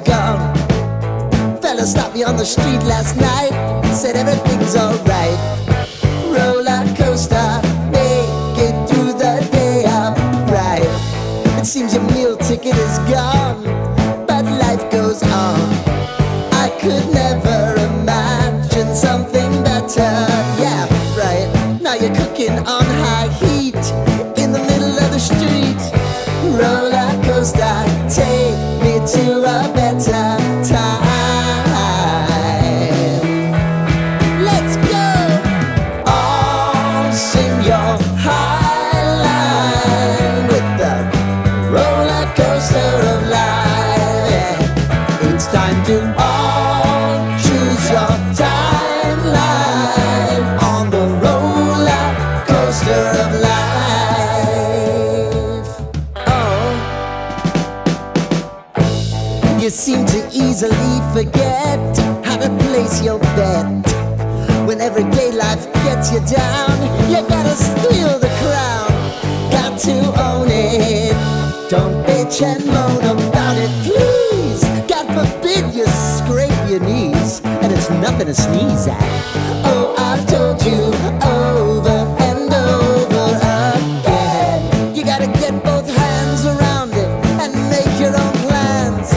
gone. Fella stopped me on the street last night, said everything's alright. Roller coaster, make it through the day upright. It seems your meal ticket is gone, but life goes on. I could never imagine something better. Yeah, right. Now you're cooking on high heat in the middle of the street. Roller coaster, take me to a better time. Let's go! All sing your high line with the roller coaster of life. Yeah. It's time to all choose your timeline on the roller coaster of life. Oh, you seem to easily forget how to place your bet. When everyday life gets you down, you gotta steal the crown. Got to own it. Don't bitch and moan about it, please. God forbid you scrape your knees, and it's nothing to sneeze at. Oh, I've told you over and over again, you gotta get both hands around it and make your own plans.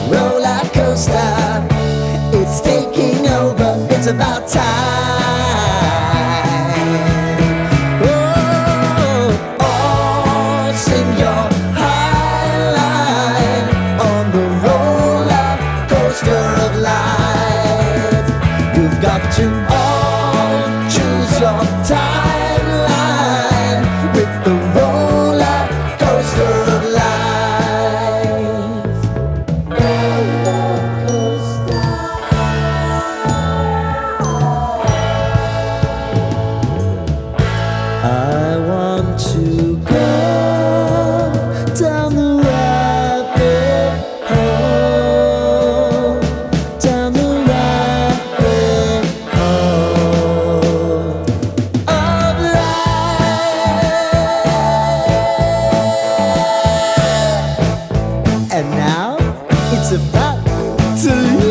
Roller coaster, it's taking over, it's about time. Oh, all sing your high line on the roller coaster of life. You've got to all choose your timeline with the roller coaster of life. Roller coaster. I want to go down the rabbit hole, down the rabbit hole of life. And now it's about to leave.